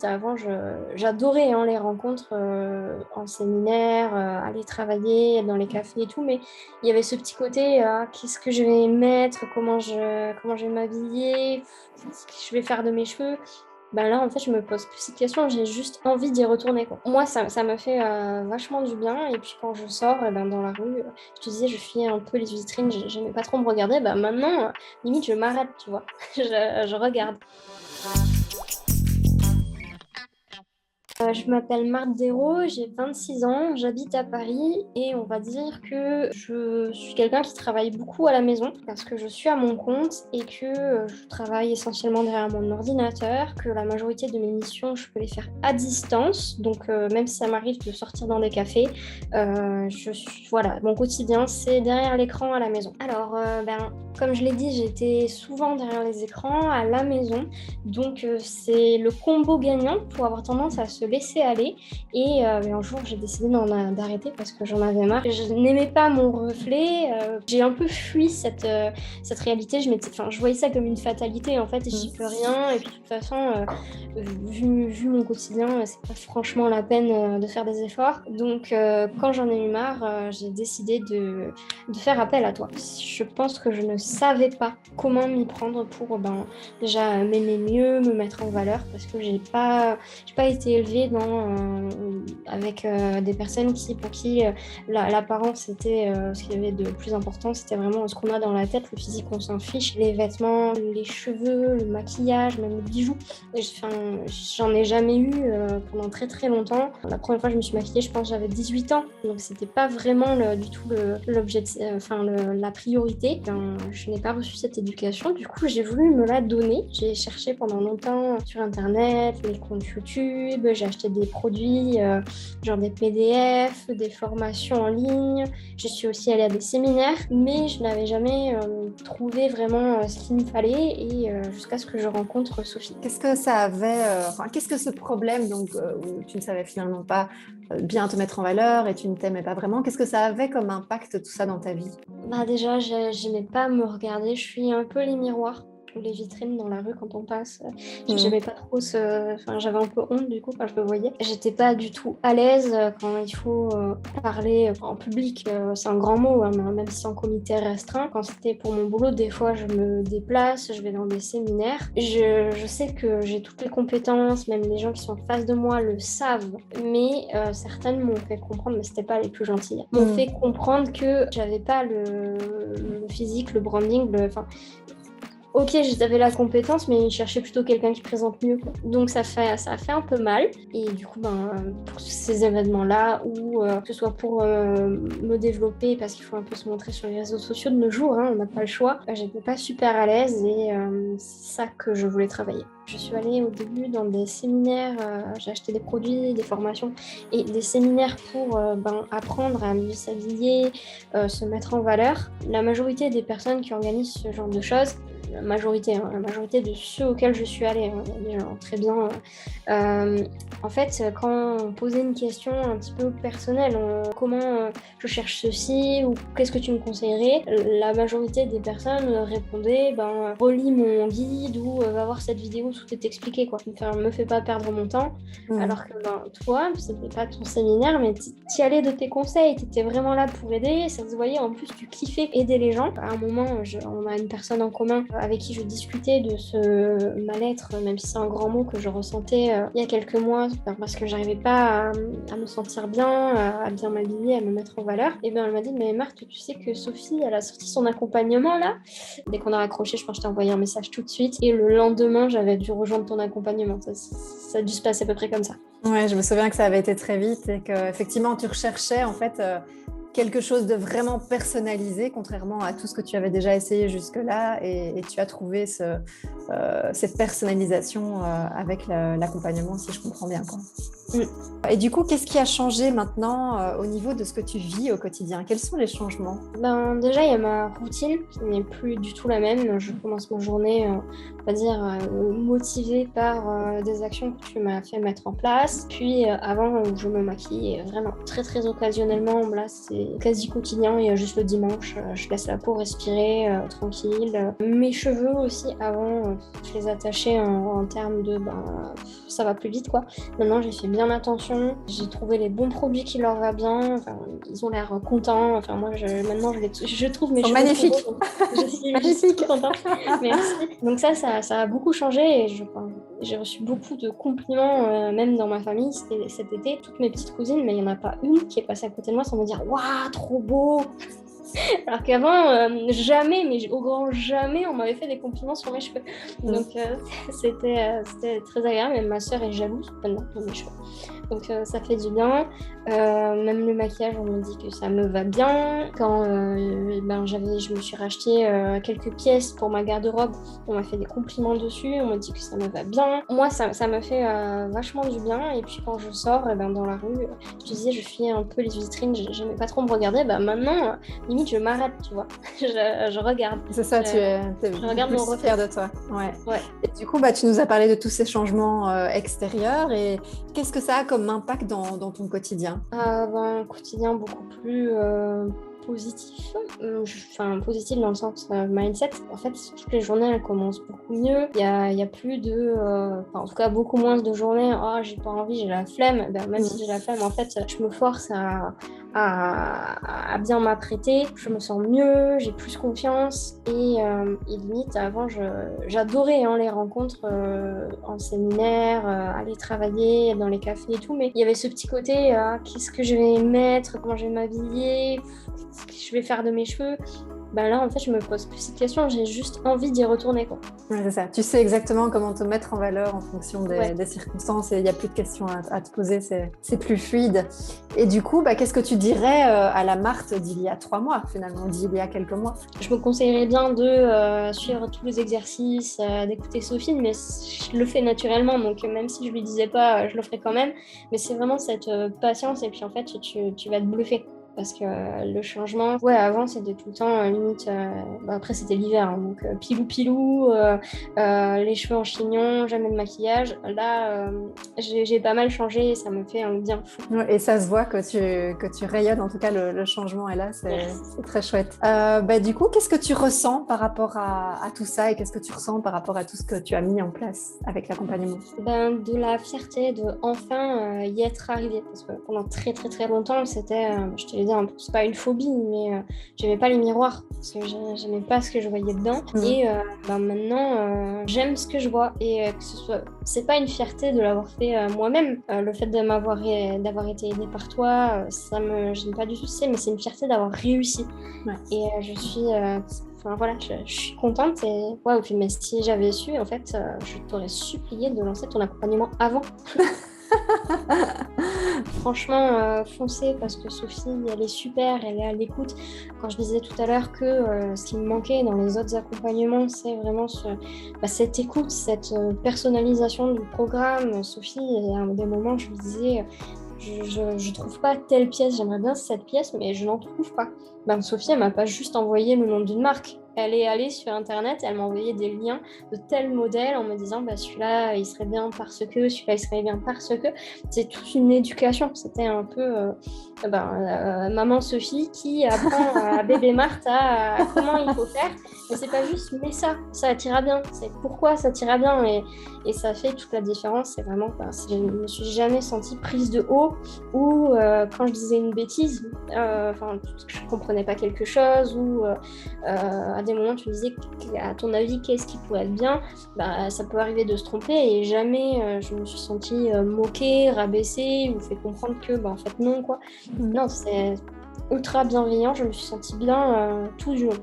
Avant, j'adorais hein, les rencontres en séminaire, aller travailler dans les cafés et tout, mais il y avait ce petit côté, qu'est-ce que je vais mettre, comment je vais m'habiller, ce que je vais faire de mes cheveux. Ben là, en fait, je me pose plus cette question, j'ai juste envie d'y retourner, quoi. Moi, ça me fait vachement du bien, et puis quand je sors ben, dans la rue, je te disais, je fuyais un peu les vitrines, j'aimais pas trop me regarder, ben maintenant, limite, je m'arrête, tu vois, je regarde. Je m'appelle Marthe Dérault, j'ai 26 ans, j'habite à Paris et on va dire que je suis quelqu'un qui travaille beaucoup à la maison parce que je suis à mon compte et que je travaille essentiellement derrière mon ordinateur, que la majorité de mes missions, je peux les faire à distance. Donc même si ça m'arrive de sortir dans des cafés, voilà, mon quotidien, c'est derrière l'écran à la maison. Alors, comme je l'ai dit, j'étais souvent derrière les écrans à la maison. Donc, c'est le combo gagnant pour avoir tendance à se laisser aller. Et un jour, j'ai décidé d'arrêter parce que j'en avais marre. Je n'aimais pas mon reflet. J'ai un peu fui cette réalité. Je voyais ça comme une fatalité, en fait, et j'y peux rien. Et puis, de toute façon, vu mon quotidien, c'est pas franchement la peine de faire des efforts. Donc, quand j'en ai eu marre, j'ai décidé de faire appel à toi. Je pense que je ne savais pas comment m'y prendre pour déjà m'aimer mieux, me mettre en valeur, parce que j'ai pas été élevée avec des personnes pour qui l'apparence était ce qu'il y avait de plus important. C'était vraiment ce qu'on a dans la tête. Le physique, on s'en fiche. Les vêtements, les cheveux, le maquillage, même les bijoux. J'en ai jamais eu pendant très très longtemps. La première fois que je me suis maquillée, je pense que j'avais 18 ans, donc c'était pas vraiment du tout la priorité. Je n'ai pas reçu cette éducation, du coup j'ai voulu me la donner. J'ai cherché pendant longtemps sur internet, les comptes YouTube, j'ai acheté des produits, genre des PDF, des formations en ligne. Je suis aussi allée à des séminaires, mais je n'avais jamais trouvé vraiment ce qu'il me fallait, et jusqu'à ce que je rencontre Sophie. Qu'est-ce que ça avait, qu'est-ce que ce problème où tu ne savais finalement pas bien te mettre en valeur et tu ne t'aimais pas vraiment, qu'est-ce que ça avait comme impact tout ça dans ta vie? Déjà, j'aimais pas me regarder. Je suis un peu les miroirs ou les vitrines dans la rue quand on passe. J'aimais pas trop j'avais un peu honte du coup quand je me voyais. J'étais pas du tout à l'aise quand il faut parler en public. C'est un grand mot, hein, même si c'est en comité restreint. Quand c'était pour mon boulot, des fois je me déplace, je vais dans des séminaires. Je sais que j'ai toutes les compétences, même les gens qui sont en face de moi le savent, mais certaines m'ont fait comprendre, mais c'était pas les plus gentilles, m'ont fait comprendre que j'avais pas le physique, le branding, ok, j'avais la compétence, mais ils cherchaient plutôt quelqu'un qui présente mieux, quoi. Donc ça a fait un peu mal. Et du coup, pour ces événements-là, ou que ce soit pour me développer, parce qu'il faut un peu se montrer sur les réseaux sociaux de nos jours, hein, on n'a pas le choix, j'étais pas super à l'aise, et c'est ça que je voulais travailler. Je suis allée au début dans des séminaires, j'ai acheté des produits, des formations et des séminaires pour apprendre à mieux s'habiller, se mettre en valeur. La majorité des personnes qui organisent ce genre de choses, la majorité de ceux auxquels je suis allée, hein, il y a des gens très bien. En fait, quand on posait une question un petit peu personnelle, comment je cherche ceci ou qu'est-ce que tu me conseillerais, la majorité des personnes répondaient relis mon guide ou va voir cette vidéo où tout est expliqué, quoi. Enfin, me fais pas perdre mon temps. Alors que toi, c'était pas ton séminaire, mais t'y allais de tes conseils, t'étais vraiment là pour aider, ça se voyait. En plus, tu kiffais aider les gens. À un moment, on a une personne en commun avec qui je discutais de ce mal-être, même si c'est un grand mot que je ressentais il y a quelques mois, parce que j'arrivais pas à me sentir bien, à bien m'habiller, à me mettre en valeur. Et bien elle m'a dit, mais Marthe, tu sais que Sophie, elle a sorti son accompagnement là. Dès qu'on a raccroché, je pense que je t'ai envoyé un message tout de suite, et le lendemain, j'avais dû rejoindre ton accompagnement. Ça a dû se passer à peu près comme ça. Ouais, je me souviens que ça avait été très vite et qu'effectivement, tu recherchais en fait quelque chose de vraiment personnalisé, contrairement à tout ce que tu avais déjà essayé jusque-là, et tu as trouvé cette personnalisation avec l'accompagnement, si je comprends bien, quoi. Mm. Et du coup, qu'est-ce qui a changé maintenant au niveau de ce que tu vis au quotidien? Quels sont les changements? Ben, déjà, il y a ma routine qui n'est plus du tout la même. Je commence ma journée, on va dire, motivée par des actions que tu m'as fait mettre en place. Puis avant, où je me maquille vraiment très très occasionnellement. Là, c'est quasi quotidien. Il y a juste le dimanche, je laisse la peau respirer tranquille. Mes cheveux aussi, avant, je les attachais en termes de ben, ça va plus vite quoi. Maintenant, j'ai fait bien attention. J'ai trouvé les bons produits qui leur va bien. Enfin, ils ont l'air contents. Enfin, moi, maintenant, je trouve mes Ils sont cheveux trop magnifiques. beaux. Donc je suis Magnifiques. trop contente. Merci. Donc ça a beaucoup changé. Et j'ai reçu beaucoup de compliments, même dans ma famille cet été. Toutes mes petites cousines, mais il n'y en a pas une qui est passée à côté de moi sans me dire «Waouh, trop beau!» Alors qu'avant, jamais, mais au grand jamais, on m'avait fait des compliments sur mes cheveux. Donc c'était très agréable. Même ma sœur est jalouse maintenant de mes cheveux. Donc ça fait du bien. Même le maquillage, on me dit que ça me va bien. Quand je me suis racheté quelques pièces pour ma garde-robe, on m'a fait des compliments dessus. On me dit que ça me va bien. Moi, ça me fait vachement du bien. Et puis quand je sors dans la rue, je disais, je fuyais un peu les vitrines. J'aimais pas trop me regarder. Maintenant, limite, je m'arrête, tu vois. je regarde. C'est ça, tu es je regarde mon reflet. fière de toi. Ouais. Ouais. Et du coup, tu nous as parlé de tous ces changements extérieurs et qu'est-ce que ça a comme impact dans ton quotidien? Un quotidien beaucoup plus positif. Positif dans le sens mindset. En fait, toutes les journées, elles commencent beaucoup mieux. Il y a plus de... en tout cas, beaucoup moins de journées. Oh, j'ai pas envie, j'ai la flemme. Même si j'ai la flemme, en fait, je me force à bien m'apprêter. Je me sens mieux, j'ai plus confiance. Et limite, avant, j'adorais les rencontres en séminaire, aller travailler dans les cafés et tout. Mais il y avait ce petit côté, qu'est-ce que je vais mettre, comment je vais m'habiller, ce que je vais faire de mes cheveux. Là, en fait, je me pose plus cette question, j'ai juste envie d'y retourner, quoi. Ouais, c'est ça. Tu sais exactement comment te mettre en valeur en fonction des circonstances et il n'y a plus de questions à te poser, c'est plus fluide. Et du coup, qu'est-ce que tu dirais à la Marthe d'il y a 3 mois, finalement, d'il y a quelques mois? Je me conseillerais bien de suivre tous les exercices, d'écouter Sophie, mais je le fais naturellement, donc même si je lui disais pas, je le ferais quand même. Mais c'est vraiment cette patience et puis en fait, tu vas te bluffer. Parce que le changement, avant c'était tout le temps limite, après c'était l'hiver, donc pilou, les cheveux en chignon, jamais de maquillage. Là, j'ai pas mal changé et ça me fait un bien fou. Ouais, et ça se voit que tu rayonnes, en tout cas le changement est là, c'est très chouette. Du coup, qu'est-ce que tu ressens par rapport à tout ça et qu'est-ce que tu ressens par rapport à tout ce que tu as mis en place avec l'accompagnement? De la fierté de enfin y être arrivée, parce que pendant très très très longtemps c'était, je te l'ai dit, c'est pas une phobie, mais j'aimais pas les miroirs parce que j'aimais pas ce que je voyais dedans. Et maintenant j'aime ce que je vois et c'est pas une fierté de l'avoir fait moi-même. Le fait d'avoir été aidée par toi, ça me gêne pas du tout, mais c'est une fierté d'avoir réussi. Ouais. Et je suis je suis contente et mais si j'avais su, en fait, je t'aurais supplié de lancer ton accompagnement avant. Franchement, foncez parce que Sophie, elle est super, elle est à l'écoute. Quand je disais tout à l'heure que ce qui me manquait dans les autres accompagnements, c'est vraiment cette écoute, cette personnalisation du programme. Sophie, à des moments, je lui disais... Je trouve pas telle pièce, j'aimerais bien cette pièce, mais je n'en trouve pas. Sophie, elle m'a pas juste envoyé le nom d'une marque. Elle est allée sur internet, elle m'a envoyé des liens de tels modèles en me disant celui-là il serait bien parce que, celui-là il serait bien parce que. C'est toute une éducation. C'était un peu maman Sophie qui apprend à bébé Marthe à comment il faut faire. Mais c'est pas juste mais ça t'ira bien. C'est pourquoi ça t'ira bien et ça fait toute la différence. C'est vraiment je me suis jamais sentie prise de haut ou quand je disais une bêtise, je comprenais pas quelque chose ou à des moments tu me disais à ton avis qu'est-ce qui pourrait être bien, ça peut arriver de se tromper et jamais je me suis sentie moquée, rabaissée ou fait comprendre que en fait non quoi. Non, c'est ultra bienveillant, je me suis sentie bien tout du long.